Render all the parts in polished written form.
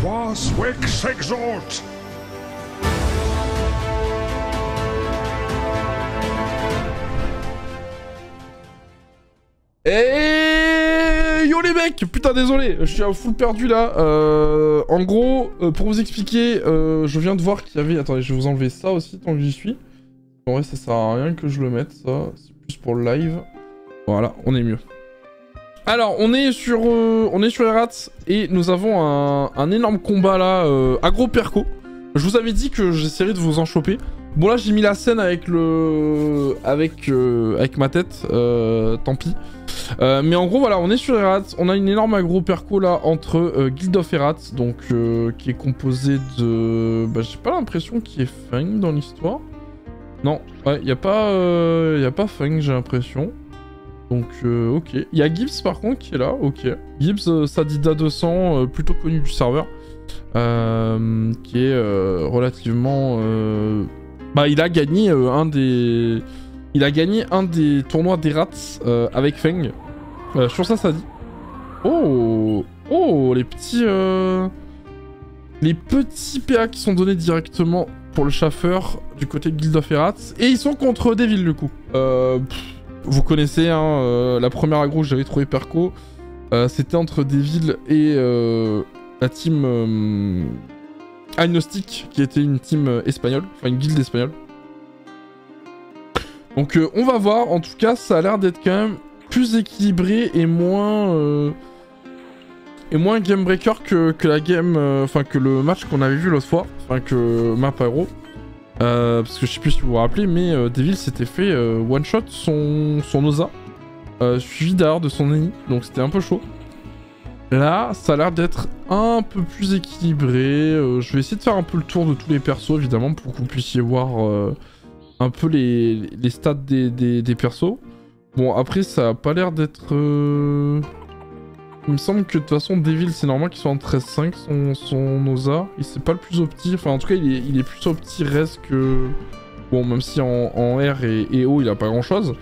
Quas Vex exort! Et yo les mecs, putain désolé, je suis à full perdu là. En gros, pour vous expliquer, je viens de voir qu'il y avait... Attendez, je vais vous enlever ça aussi tant que j'y suis. En vrai, ça sert à rien que je le mette, ça. C'est plus pour le live. Voilà, on est mieux. Alors, on est sur Erats et nous avons un énorme combat là, aggro perco. Je vous avais dit que j'essaierais de vous en choper. Bon là, j'ai mis la scène avec avec ma tête, tant pis. Mais en gros, voilà, on est sur Erats. On a une énorme aggro perco là entre Guild of Erats, donc qui est composé de... Bah, j'ai pas l'impression qu'il y ait Fang dans l'histoire. Non, ouais, y a pas Fang, j'ai l'impression. Donc, ok. Il y a Gibbs par contre qui est là, ok. Gibbs, Sadida 200, plutôt connu du serveur. Qui est relativement... Bah, il a gagné un des tournois des rats avec Feng. Sur ça, ça dit. Oh, les petits PA qui sont donnés directement pour le chaffeur du côté de Guild of Erats. Et ils sont contre Devil du coup. Vous connaissez hein, la première aggro que j'avais trouvé perco. C'était entre Devil et la team Agnostic, qui était une team espagnole, enfin une guilde espagnole. Donc on va voir, en tout cas ça a l'air d'être quand même plus équilibré et moins game breaker que la game, enfin que le match qu'on avait vu l'autre fois, enfin que Map Aggro. Parce que je sais plus si vous vous rappelez, mais Devil s'était fait one shot son Osa, suivi derrière de son ennemi, donc c'était un peu chaud. Là, ça a l'air d'être un peu plus équilibré. Je vais essayer de faire un peu le tour de tous les persos, évidemment, pour que vous puissiez voir un peu les stats des persos. Bon, après, ça a pas l'air d'être... Il me semble que de toute façon, Devil, c'est normal qu'il soit en 13-5, son Osa. Il c'est pas le plus opti. Enfin, en tout cas, il est plus opti res que... Bon, même si en R et O, il a pas grand-chose.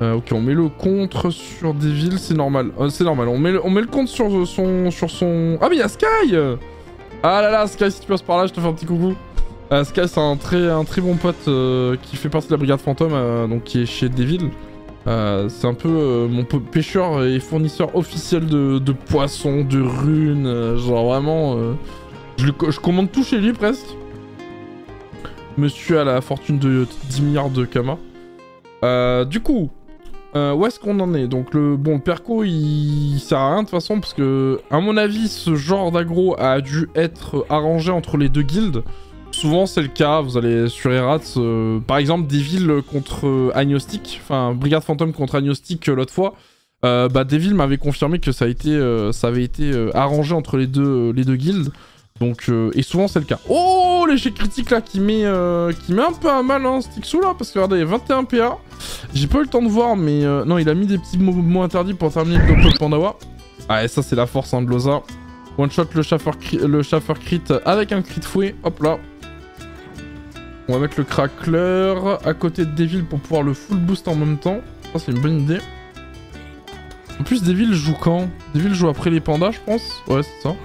Ok, on met le contre sur Devil, c'est normal. C'est normal, on met le contre sur son... Ah mais il y a Sky. Ah là là, Sky, si tu passes par là, je te fais un petit coucou. Sky, c'est un très bon pote qui fait partie de la brigade fantôme, donc qui est chez Devil. C'est un peu mon pêcheur et fournisseur officiel de poissons, de runes, genre vraiment... Je commande tout chez lui presque. Monsieur a la fortune de 10 milliards de Kama. Du coup... où est-ce qu'on en est? Donc le perco il sert à rien de toute façon parce que à mon avis ce genre d'aggro a dû être arrangé entre les deux guildes. Souvent c'est le cas, vous allez sur Erats, par exemple Devil contre Agnostic, enfin Brigade Fantôme contre Agnostic l'autre fois. Bah Devil m'avait confirmé que ça avait été arrangé entre les deux guildes. Donc, et souvent c'est le cas. Oh, l'échec critique là qui met un peu à mal hein, Stixou là, parce que regardez, 21 PA. J'ai pas eu le temps de voir, mais non, il a mis des petits mots interdits pour terminer le Doppel Pandawa. Ah, et ça c'est la force hein, de Loza. One shot le chaffeur crit avec un crit fouet, hop là. On va mettre le crackler à côté de Devil pour pouvoir le full boost en même temps. Ça c'est une bonne idée. En plus, Devil joue quand? Devil joue après les pandas, je pense. Ouais, c'est ça.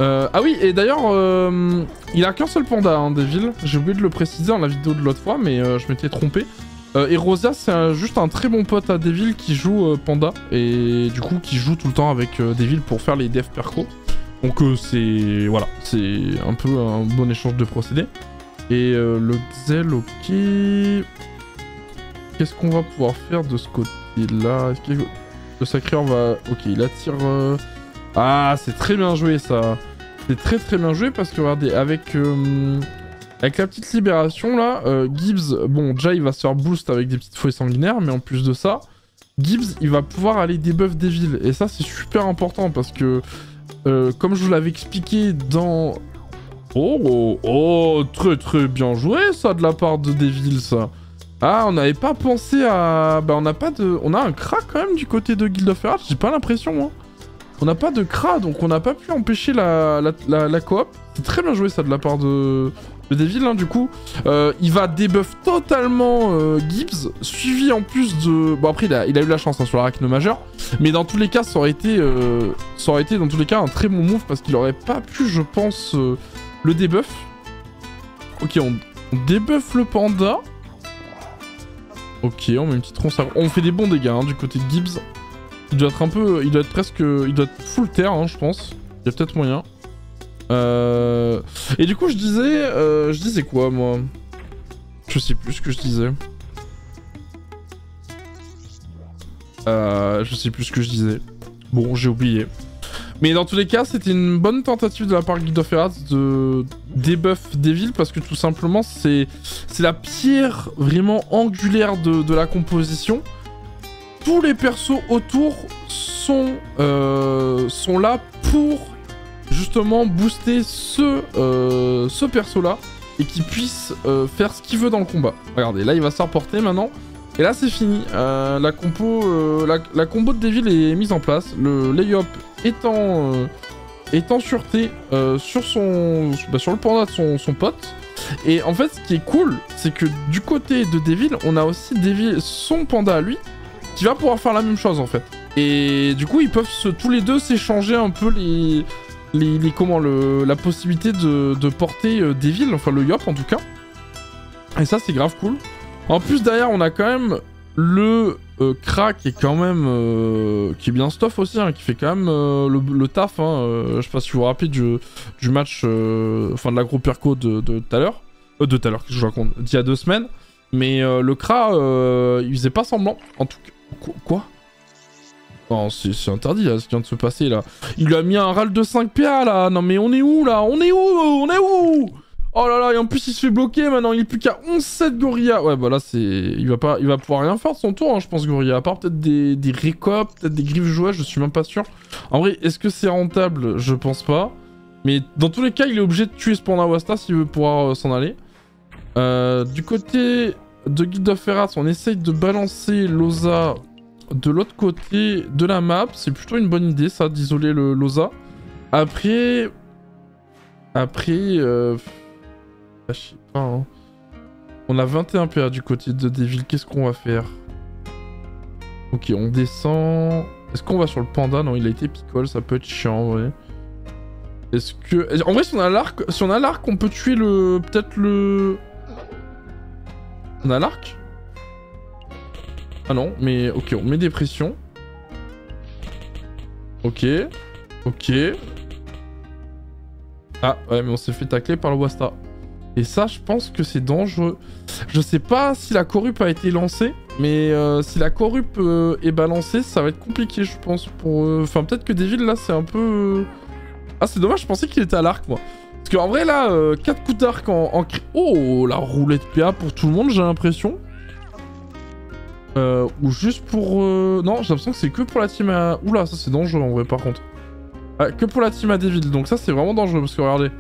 Ah oui, et d'ailleurs, il a qu'un seul panda, hein, Devil. J'ai oublié de le préciser dans la vidéo de l'autre fois, mais je m'étais trompé. Et Rosia, c'est juste un très bon pote à Devil qui joue panda. Et du coup, qui joue tout le temps avec Devil pour faire les dev perco. Donc c'est... Voilà, c'est un peu un bon échange de procédés. Et le Xel, ok... Qu'est-ce qu'on va pouvoir faire de ce côté-là? Est-ce que le Sacreur va... Ok, il attire... Ah, c'est très bien joué, ça. C'est très bien joué parce que, regardez, avec la petite libération, là, Gibbs, bon, déjà, il va se faire boost avec des petites fouets sanguinaires, mais en plus de ça, Gibbs, il va pouvoir aller debuff Devil. Et ça, c'est super important parce que, comme je vous l'avais expliqué dans... Oh, très bien joué, ça, de la part de Devil, ça. Ah, on n'avait pas pensé à... Bah, on a un crack, quand même, du côté de Guild of Erats, j'ai pas l'impression, hein. On n'a pas de cra, donc on n'a pas pu empêcher la coop. C'est très bien joué ça de la part de Le Devil, hein, du coup, il va debuff totalement Gibbs, suivi en plus de... Bon, après, il a eu la chance hein, sur l'arachne majeur, mais dans tous les cas, ça aurait été dans tous les cas un très bon move parce qu'il aurait pas pu, je pense, le debuff. Ok, on debuff le panda. Ok, on met une petite ronce à... On fait des bons dégâts hein, du côté de Gibbs. Il doit être un peu... Il doit être full terre, hein, je pense. Il y a peut-être moyen. Et du coup, je disais quoi, moi? Je sais plus ce que je disais. Je sais plus ce que je disais. Bon, j'ai oublié. Mais dans tous les cas, c'était une bonne tentative de la part de Guild of Hearts de debuff Devil parce que tout simplement, c'est la pierre vraiment angulaire de la composition. Tous les persos autour sont là pour justement booster ce perso-là et qu'il puisse faire ce qu'il veut dans le combat. Regardez, là, il va se reporter maintenant. Et là, c'est fini. La combo de Devil est mise en place. Le lay-up est en sûreté sur le panda de son pote. Et en fait, ce qui est cool, c'est que du côté de Devil, on a aussi son panda à lui, qui va pouvoir faire la même chose, en fait. Et du coup, ils peuvent tous les deux s'échanger un peu la possibilité de porter Devil, enfin le Yop en tout cas. Et ça, c'est grave cool. En plus, derrière, on a quand même le Kra qui est quand même... qui est bien stuff aussi, hein, qui fait quand même le taf. Hein, je sais pas si vous vous rappelez du match, enfin de l'agro perco de tout à l'heure. De tout à l'heure, que je raconte, d'il y a 2 semaines. Mais le Kra, il faisait pas semblant. En tout cas... Quoi? Non, c'est interdit là, ce qui vient de se passer là. Il lui a mis un râle de 5 PA là. Non mais on est où là? On est où? Oh là là, et en plus il se fait bloquer maintenant, il est plus qu'à 11-7 Gorilla. Ouais bah là c'est... Il va pouvoir rien faire de son tour, hein, je pense Gorilla. À part peut-être des récops, peut-être des griffes jouées, je suis même pas sûr. En vrai, est-ce que c'est rentable? Je pense pas. Mais dans tous les cas, il est obligé de tuer ce Panda Wasta s'il veut pouvoir s'en aller. Du côté de Guild of Hearts, on essaye de balancer Loza de l'autre côté de la map. C'est plutôt une bonne idée ça, d'isoler le Loza. Après... je sais pas, hein. On a 21 PA du côté de Devil, qu'est-ce qu'on va faire? Ok, on descend... Est-ce qu'on va sur le panda? Non, il a été picole, ça peut être chiant, en vrai. Est-ce que... En vrai, si on a l'arc, on peut tuer le... Peut-être le... On a l'arc? Ah non, mais... Ok, on met des pressions. Ok. Ok. Ah, ouais, mais on s'est fait tacler par le Wasta. Et ça, je pense que c'est dangereux. Je sais pas si la corrup a été lancée, mais si la corrup est balancée, ça va être compliqué, je pense. Enfin, peut-être que Devil, là, c'est un peu... Ah, c'est dommage, je pensais qu'il était à l'arc, moi. Parce qu'en vrai, là, 4 coups d'arc en... Oh, la roulette PA pour tout le monde, j'ai l'impression. Ou juste pour... Non, j'ai l'impression que c'est que pour la team à... Oula, ça, c'est dangereux, en vrai, par contre. Ah, que pour la team à Devil, donc ça, c'est vraiment dangereux, parce que, regardez...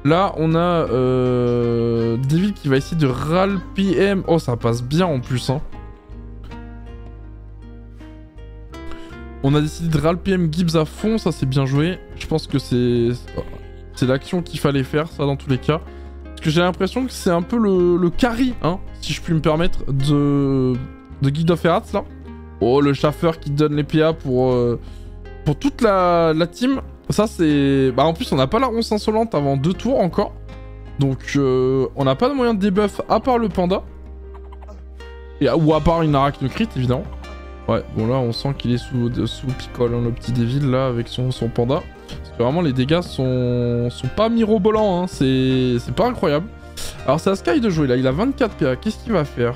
Là, on a Devil qui va essayer de râle PM. Oh, ça passe bien en plus, hein. On a décidé de râle PM Gibbs à fond, ça c'est bien joué. Je pense que c'est l'action qu'il fallait faire, ça, dans tous les cas. Parce que j'ai l'impression que c'est un peu le carry, hein, si je puis me permettre, de Guild of Hearts, là. Oh, le chaffeur qui donne les PA pour toute la team. Ça c'est... Bah en plus on n'a pas la ronce insolente avant 2 tours encore. Donc on n'a pas de moyen de debuff à part le panda. Ou à part une arachne crit évidemment. Ouais bon là on sent qu'il est sous picole hein, le petit Devil là avec son panda. Parce que vraiment les dégâts sont pas mirobolants hein. C'est pas incroyable. Alors c'est à Sky de jouer là, il a 24 PA, qu'est-ce qu'il va faire?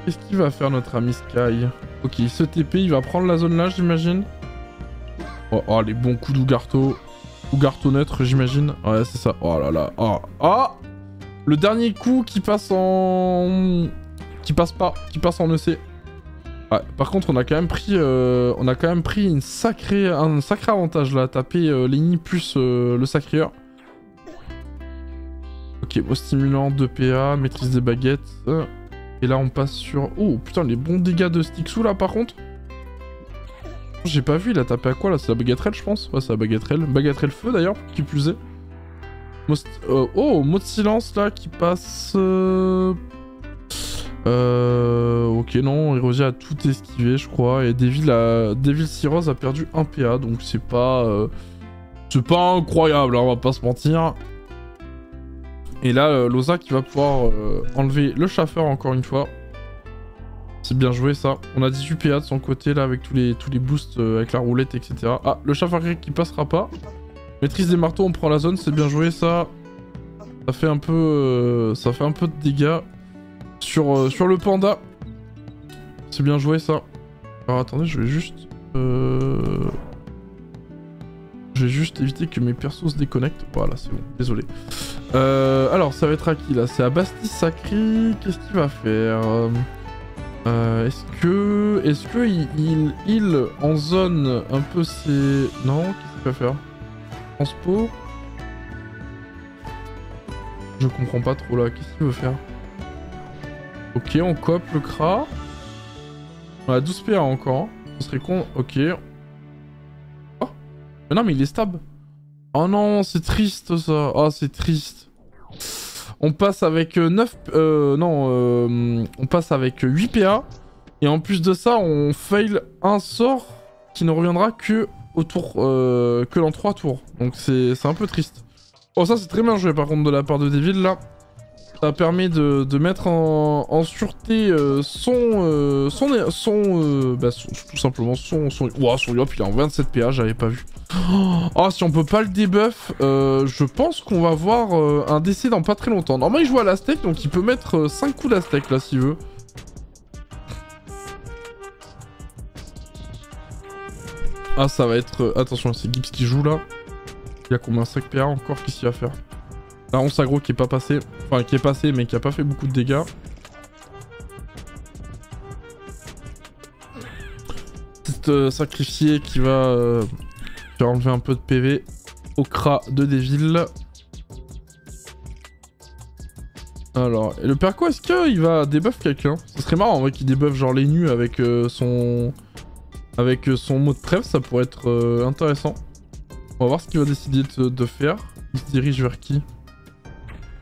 Qu'est-ce qu'il va faire notre ami Sky? Ok il se TP, il va prendre la zone là j'imagine. Oh, les bons coups d'Ougarto. Ougarto neutre, j'imagine. Ouais, c'est ça. Oh là là. Oh. Oh, le dernier coup qui passe en... Qui passe pas. Qui passe en EC. Ouais, par contre, on a quand même pris... un sacré avantage, là. Taper Lenny plus le Sacrieur. Ok, bon, stimulant, 2 PA, maîtrise des baguettes. Et là, on passe sur... Oh, putain, les bons dégâts de Stixou, là, par contre. J'ai pas vu, il a tapé à quoi là? C'est la bagatelle je pense? Ouais c'est la bagatelle. Bagatelle feu d'ailleurs, qui plus est. Oh, mot de silence là qui passe... Ok, non, Erosia a tout esquivé, je crois. Et Devil Cirrhose a perdu 1 PA, donc c'est pas... c'est pas incroyable, hein, on va pas se mentir. Et là, Loza qui va pouvoir enlever le chauffeur encore une fois. C'est bien joué ça. On a 18 PA de son côté là avec tous les boosts avec la roulette, etc. Ah, le chauffeur grec qui passera pas. Maîtrise des marteaux, on prend la zone, c'est bien joué ça. Ça fait un peu de dégâts sur le panda. C'est bien joué ça. Alors attendez, je vais juste éviter que mes persos se déconnectent. Voilà, c'est bon, désolé. Alors, ça va être à qui là? C'est à Basti Sacri. Qu'est-ce qu'il va faire? Est-ce que il en zone un peu ses... Non, qu'est-ce qu'il va faire? Transpo? Je comprends pas trop là, qu'est-ce qu'il veut faire? Ok, on coop le Kra. On a 12 PA encore. Ce serait con, ok. Oh, mais non, mais il est stab. Oh non, c'est triste ça. Oh, c'est triste. On passe avec 9... on passe avec 8 PA. Et en plus de ça, on fail un sort qui ne reviendra que au tour... que dans 3 tours. Donc c'est un peu triste. Oh, ça c'est très bien joué par contre de la part de Devil là. Ça permet de mettre en sûreté tout simplement son yop, il est en 27 PA, j'avais pas vu. Oh, si on peut pas le debuff, je pense qu'on va voir un décès dans pas très longtemps. Normalement, il joue à la steak, donc il peut mettre 5 coups d'Aztec là s'il veut. Ah, ça va être... attention, c'est Gibbs qui joue là. Il a combien? 5 PA encore? Qu'est-ce qu'il va faire? Là, on s'aggro qui est pas passé. Enfin, qui est passé, mais qui a pas fait beaucoup de dégâts. Petit sacrifié qui va faire enlever un peu de PV au Kra de Devil. Alors, et le perco, est-ce qu'il va debuff quelqu'un? Ce serait marrant en vrai qu'il debuff genre les nus avec son mot de trêve, ça pourrait être intéressant. On va voir ce qu'il va décider de faire. Il se dirige vers qui?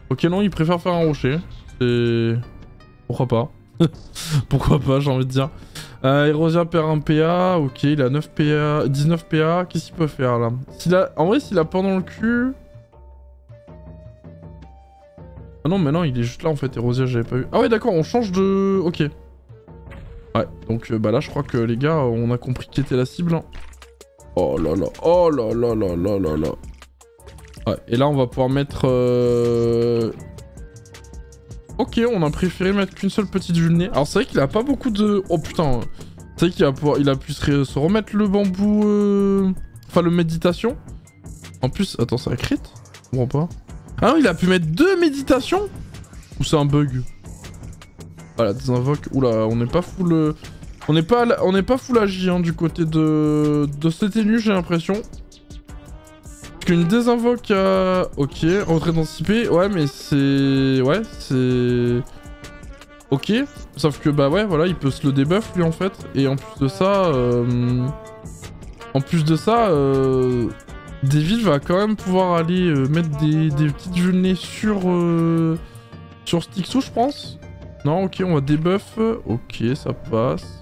Ok, non, il préfère faire un rocher. Et... pourquoi pas? Pourquoi pas, j'ai envie de dire. Erosia perd un PA. Ok, il a 9 PA, 19 PA. Qu'est-ce qu'il peut faire là? En vrai, s'il a peur dans le cul... Ah non, mais non, il est juste là en fait, Erosia, j'avais pas vu. Ah ouais, d'accord, on change de... Ok. Ouais, donc bah là, je crois que les gars, on a compris qui était la cible. Hein. Oh là là, oh là là là là là là. Ouais, et là, on va pouvoir mettre... Ok, on a préféré mettre qu'une seule petite vulnée. Alors, c'est vrai qu'il a pas beaucoup de... Oh putain, c'est vrai qu'il va pouvoir... Il a pu se remettre le bambou... Enfin, le méditation. En plus... Attends, c'est un crit? Je comprends pas. Ah non, il a pu mettre 2 méditations? Ou c'est un bug? Voilà, désinvoque. Oula, on n'est pas full... On n'est pas full agi hein, du côté de cette tenue, j'ai l'impression. Parce qu'une désinvoque à... Ok, retraite anticipée. Ouais, mais c'est... Ouais, c'est... Ok. Sauf que, bah ouais, voilà, il peut se le debuff, lui, en fait. Et en plus de ça... Devil va quand même pouvoir aller mettre des petites vulnées sur Stixou, je pense. Non, ok, on va debuff. Ok, ça passe.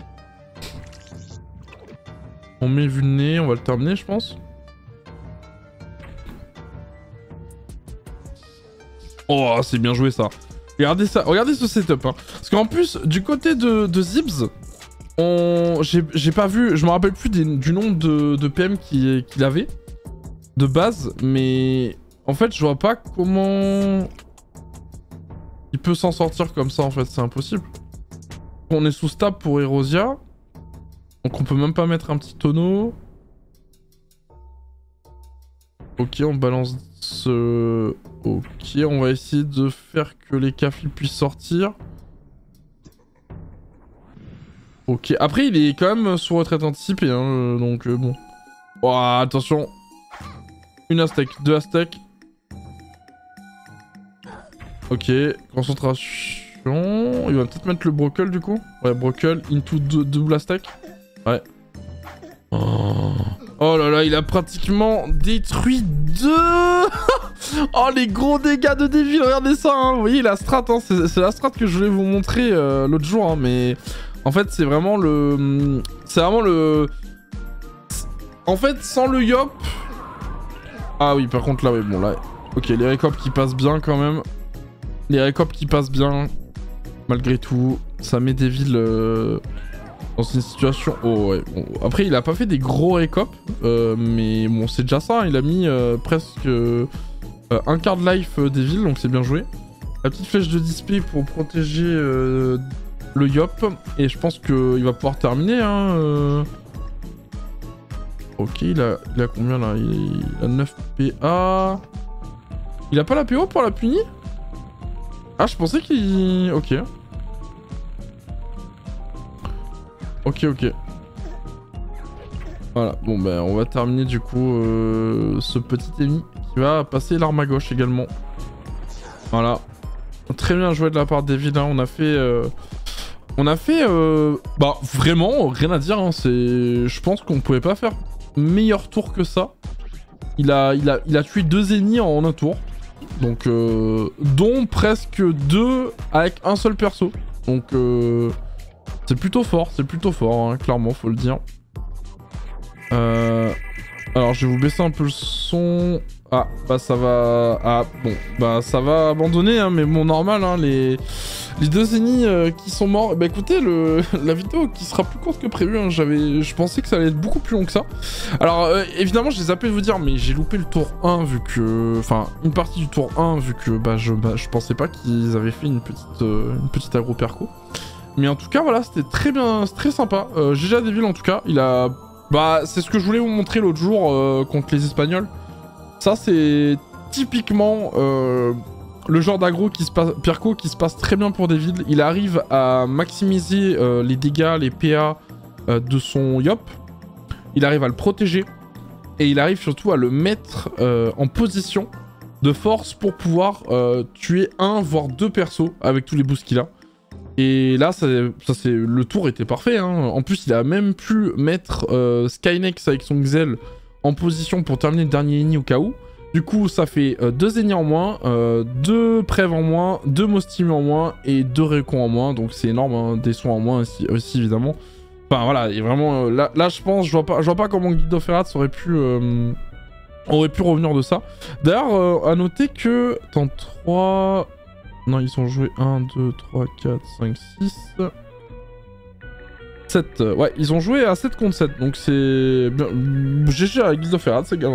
On met vulné, on va le terminer, je pense. Oh, c'est bien joué ça. Regardez ça, regardez ce setup. Hein. Parce qu'en plus, du côté de Zibs, j'ai pas vu, je me rappelle plus du nombre de PM qu'il avait de base, mais en fait, je vois pas comment il peut s'en sortir comme ça. En fait, c'est impossible. On est sous stab pour Erosia, donc on peut même pas mettre un petit tonneau. Ok, on balance ce... Ok, on va essayer de faire que les cafés puissent sortir. Ok, après il est quand même sous retraite anticipée, hein, donc bon. Oh, attention. Une Aztec, 2 Aztec. Ok, concentration. Il va peut-être mettre le Brocle du coup. Ouais, Brocle into double Aztec. Ouais. Oh là là, il a pratiquement détruit 2 Oh, les gros dégâts de Devil, regardez ça, hein. Vous voyez la strat, hein. C'est la strat que je voulais vous montrer l'autre jour, hein. Mais en fait, c'est vraiment le... C'est vraiment le... En fait, sans le Yop... Ah oui, par contre, là, oui, bon, là... Ok, les récops qui passent bien, quand même. Les récops qui passent bien. Malgré tout, ça met Devil dans une situation... Oh, ouais. Bon. Après, il a pas fait des gros récops. Mais bon, c'est déjà ça. Hein. Il a mis presque un quart de life Devil, donc c'est bien joué. La petite flèche de display pour protéger le Yop. Et je pense qu'il va pouvoir terminer, hein. Ok, il a combien là? Il a 9 PA. Il a pas la PO pour la punir? Ah, je pensais qu'il... Ok. Ok. Voilà, bon ben on va terminer du coup ce petit ennemi qui va passer l'arme à gauche également. Voilà. Très bien joué de la part d'Evil, hein. On a fait... Bah vraiment, rien à dire, hein. Je pense qu'on pouvait pas faire meilleur tour que ça. Il a tué 2 ennemis en un tour. Donc, dont presque 2 avec un seul perso. Donc, c'est plutôt fort, hein, clairement, faut le dire. Alors, je vais vous baisser un peu le son. Ah, bah ça va... Ah, bon, bah ça va abandonner, hein, mais bon, normal, hein, les 2 ennemis qui sont morts... Bah écoutez, la vidéo qui sera plus courte que prévu, hein, je pensais que ça allait être beaucoup plus long que ça. Alors, évidemment, j'ai zappé de vous dire, mais j'ai loupé le tour 1, vu que... Enfin, une partie du tour 1, vu que je pensais pas qu'ils avaient fait une petite agro perco. Mais en tout cas, voilà, c'était très bien, c'est très sympa. GG Devil, en tout cas, il a... Bah, c'est ce que je voulais vous montrer l'autre jour contre les Espagnols. Ça, c'est typiquement le genre d'aggro Pirco qui se passe très bien pour Devil. Il arrive à maximiser les dégâts, les PA de son Yop. Il arrive à le protéger. Et il arrive surtout à le mettre en position de force pour pouvoir tuer 1 voire 2 persos avec tous les boosts qu'il a. Et là, le tour était parfait, hein. En plus, il a même pu mettre Skynex avec son Xel en position pour terminer le dernier ennemi au cas où. Du coup, ça fait 2 ennemis en moins, 2 prèves en moins, 2 Mostimi en moins et 2 récons en moins. Donc c'est énorme, hein. Des soins en moins aussi évidemment. Enfin voilà, et vraiment, là je pense, je vois pas comment Guild of Herat aurait pu revenir de ça. D'ailleurs, à noter que dans 3... Non, ils ont joué 1, 2, 3, 4, 5, 6... 7. Ouais, ils ont joué à 7 contre 7, donc c'est... GG à Guild of Herat, ces gars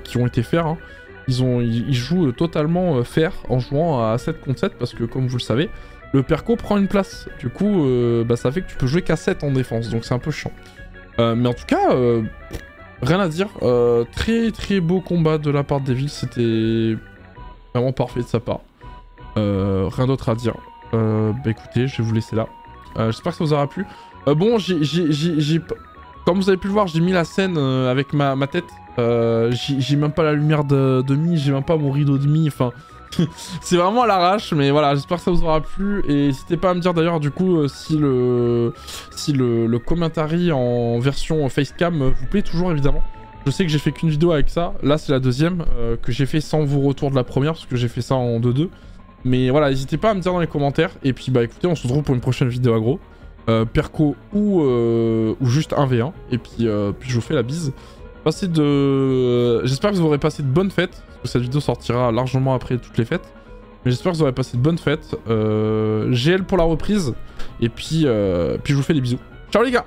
qui ont été fair, hein. Ils jouent totalement fair en jouant à 7 contre 7, parce que comme vous le savez, le perco prend une place. Du coup, bah, ça fait que tu peux jouer qu'à 7 en défense, donc c'est un peu chiant. Mais en tout cas, rien à dire. Très très beau combat de la part de Devil, c'était vraiment parfait de sa part. Rien d'autre à dire. Bah écoutez, je vais vous laisser là. J'espère que ça vous aura plu. Bon, comme vous avez pu le voir, j'ai mis la scène avec ma tête. J'ai même pas la lumière de mi, j'ai même pas mon rideau de mi, enfin... c'est vraiment à l'arrache, mais voilà, j'espère que ça vous aura plu. Et n'hésitez pas à me dire d'ailleurs, du coup, si le commentary en version facecam vous plaît toujours, évidemment. Je sais que j'ai fait qu'une vidéo avec ça. Là, c'est la deuxième que j'ai fait sans vos retours de la première, parce que j'ai fait ça en 2-2. Mais voilà, n'hésitez pas à me dire dans les commentaires. Et puis, bah écoutez, on se retrouve pour une prochaine vidéo aggro. Perco ou juste 1v1. Et puis je vous fais la bise. J'espère que vous aurez passé de bonnes fêtes, parce que cette vidéo sortira largement après toutes les fêtes. Mais j'espère que vous aurez passé de bonnes fêtes. GL pour la reprise. Et puis je vous fais des bisous. Ciao les gars!